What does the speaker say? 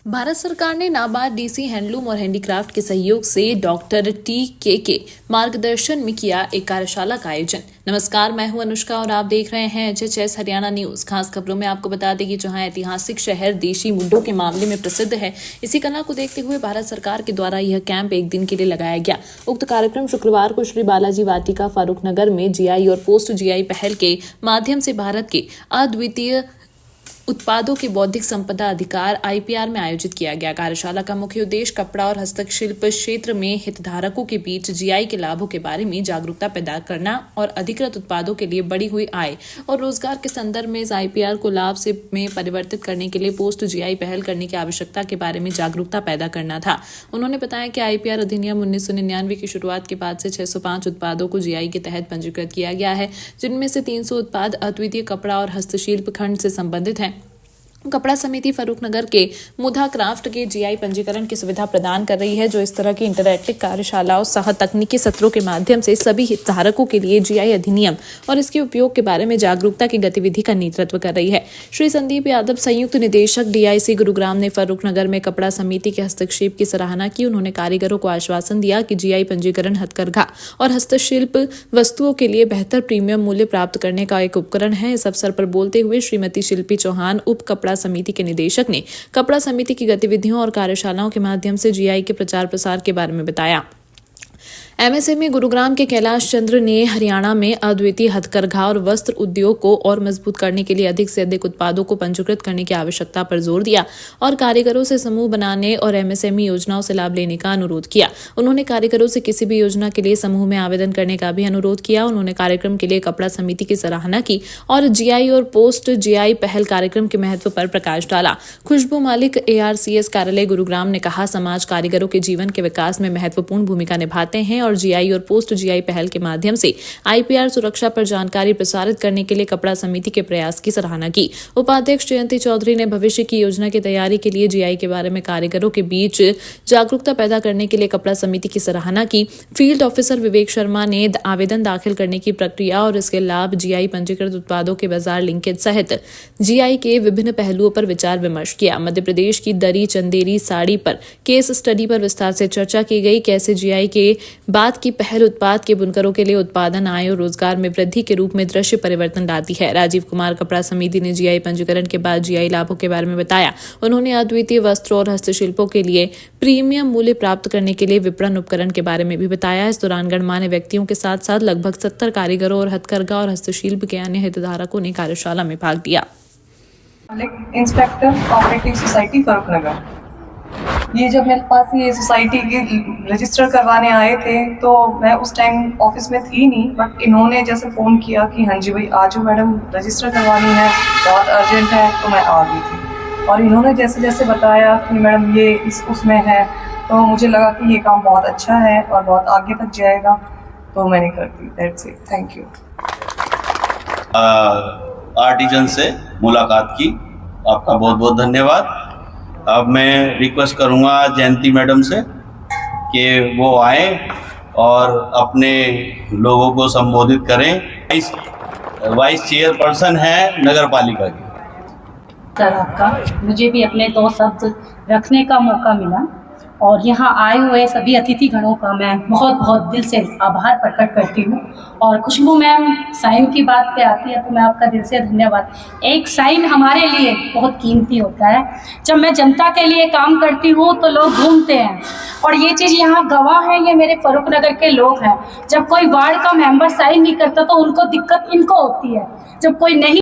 भारत सरकार ने NABARD DC handloom और हैंडीक्राफ्ट के सहयोग से डॉक्टर टी के मार्गदर्शन में किया एक कार्यशाला का आयोजन। नमस्कार, मैं हूं अनुष्का और आप देख रहे हैं HHS हरियाणा न्यूज। खास खबरों में आपको बता दें कि जहां ऐतिहासिक शहर देशी मुद्दों के मामले में प्रसिद्ध है, इसी कला को देखते हुए भारत सरकार के द्वारा यह कैंप एक दिन के लिए लगाया गया। उक्त कार्यक्रम शुक्रवार को श्री बालाजी वाटिका फारूक नगर में जीआई और पोस्ट जीआई पहल के माध्यम से भारत के अद्वितीय उत्पादों के बौद्धिक संपदा अधिकार IPR में आयोजित किया गया। कार्यशाला का मुख्य उद्देश्य कपड़ा और हस्तशिल्प क्षेत्र में हितधारकों के बीच GI के लाभों के बारे में जागरूकता पैदा करना और अधिकृत उत्पादों के लिए बढ़ी हुई आय और रोजगार के संदर्भ में इस IPR को लाभ से में परिवर्तित करने के लिए पोस्ट GI पहल करने की आवश्यकता के बारे में जागरूकता पैदा करना था। उन्होंने बताया कि IPR अधिनियम 1999 की शुरुआत के बाद से 605 उत्पादों को GI के तहत पंजीकृत किया गया है, जिनमें से 300 उत्पाद अद्वितीय कपड़ा और हस्तशिल्प खंड से संबंधित हैं। कपड़ा समिति फरूक नगर के मुधा क्राफ्ट के GI पंजीकरण की सुविधा प्रदान कर रही है, जो इस तरह की इंटरैक्टिव कार्यशालाओं सह तकनीकी सत्रों के माध्यम से सभी हितधारकों के लिए GI अधिनियम और इसके उपयोग के बारे में जागरूकता की गतिविधि का नेतृत्व कर रही है। श्री संदीप यादव, संयुक्त निदेशक DIC गुरुग्राम ने फरूक नगर में कपड़ा समिति के हस्तक्षेप की सराहना की। उन्होंने कारीगरों को आश्वासन दिया कि GI पंजीकरण हथकरघा और हस्तशिल्प वस्तुओं के लिए बेहतर प्रीमियम मूल्य प्राप्त करने का एक उपकरण है। इस अवसर पर बोलते हुए श्रीमती शिल्पी चौहान, उप कपड़ा समिति के निदेशक, ने कपड़ा समिति की गतिविधियों और कार्यशालाओं के माध्यम से GI के प्रचार प्रसार के बारे में बताया। MSME गुरुग्राम के कैलाश चंद्र ने हरियाणा में अद्वितीय हथकरघा और वस्त्र उद्योग को और मजबूत करने के लिए अधिक से अधिक उत्पादों को पंजीकृत करने की आवश्यकता पर जोर दिया और कारीगरों से समूह बनाने और MSME योजनाओं से लाभ लेने का अनुरोध किया। उन्होंने कारीगरों से किसी भी योजना के लिए समूह में आवेदन करने का भी अनुरोध किया। उन्होंने कार्यक्रम के लिए कपड़ा समिति की सराहना की और GI और पोस्ट GI पहल कार्यक्रम के महत्व पर प्रकाश डाला। खुशबू मालिक, ARCS कार्यालय गुरुग्राम, ने कहा, समाज कारीगरों के जीवन के विकास में महत्वपूर्ण भूमिका निभाते हैं और GI और पोस्ट GI पहल के माध्यम से IPR सुरक्षा पर जानकारी प्रसारित करने के लिए कपड़ा समिति के प्रयास की सराहना की। उपाध्यक्ष जयंती चौधरी ने भविष्य की योजना की तैयारी के लिए GI के बारे में कारीगरों के बीच जागरूकता पैदा करने के लिए कपड़ा समिति की सराहना की। फील्ड ऑफिसर विवेक शर्मा ने आवेदन दाखिल करने की प्रक्रिया और इसके लाभ, GI पंजीकृत उत्पादों के बाजार लिंकेज सहित GI के विभिन्न पहलुओं पर विचार विमर्श किया। मध्य प्रदेश की दरी चंदेरी साड़ी पर केस स्टडी पर विस्तार से चर्चा की गई। कैसे GI के बाद की पहल उत्पाद के बुनकरों के लिए उत्पादन, आय और रोजगार में वृद्धि के रूप में दृश्य परिवर्तन लाती है। राजीव कुमार, कपड़ा समिति, ने GI पंजीकरण के बाद GI लाभों के बारे में बताया। उन्होंने अद्वितीय वस्त्र और हस्तशिल्पों के लिए प्रीमियम मूल्य प्राप्त करने के लिए विपणन उपकरण के बारे में भी बताया। इस दौरान गणमान्य व्यक्तियों के साथ साथ लगभग 70 कारीगरों और हथकरघा और हस्तशिल्प के अन्य हितधारकों ने कार्यशाला में भाग लिया। इंस्पेक्टर कोऑपरेटिव सोसाइटी फरूक नगर, ये जब मेरे पास ये सोसाइटी की रजिस्टर करवाने आए थे तो मैं उस टाइम ऑफिस में थी नहीं, बट इन्होंने जैसे फ़ोन किया कि हाँ जी भाई आ जाओ मैडम, रजिस्टर करवानी है, बहुत अर्जेंट है, तो मैं आ गई थी। और इन्होंने जैसे जैसे बताया कि मैडम ये उसमें है, तो मुझे लगा कि ये काम बहुत अच्छा है और बहुत आगे तक जाएगा, तो मैंने कर दी। That's it, thank you. Artisan से मुलाकात की, आपका बहुत बहुत धन्यवाद। अब मैं रिक्वेस्ट करूंगा जयंती मैडम से कि वो आए और अपने लोगों को संबोधित करें। वाइस चेयरपर्सन है नगर पालिका की। सर, आपका मुझे भी अपने 2 शब्द रखने का मौका मिला और यहाँ आए हुए सभी अतिथि गणों का मैं बहुत बहुत दिल से आभार प्रकट करती हूँ। और खुशबू मैम, साइन की बात पे आती है तो मैं आपका दिल से धन्यवाद। एक साइन हमारे लिए बहुत कीमती होता है। जब मैं जनता के लिए काम करती हूँ तो लोग घूमते हैं और ये चीज़ यहाँ गवाह है, ये मेरे फरूक नगर के लोग हैं। जब कोई वार्ड का मेंबर साइन नहीं करता तो उनको दिक्कत इनको होती है, जब कोई नहीं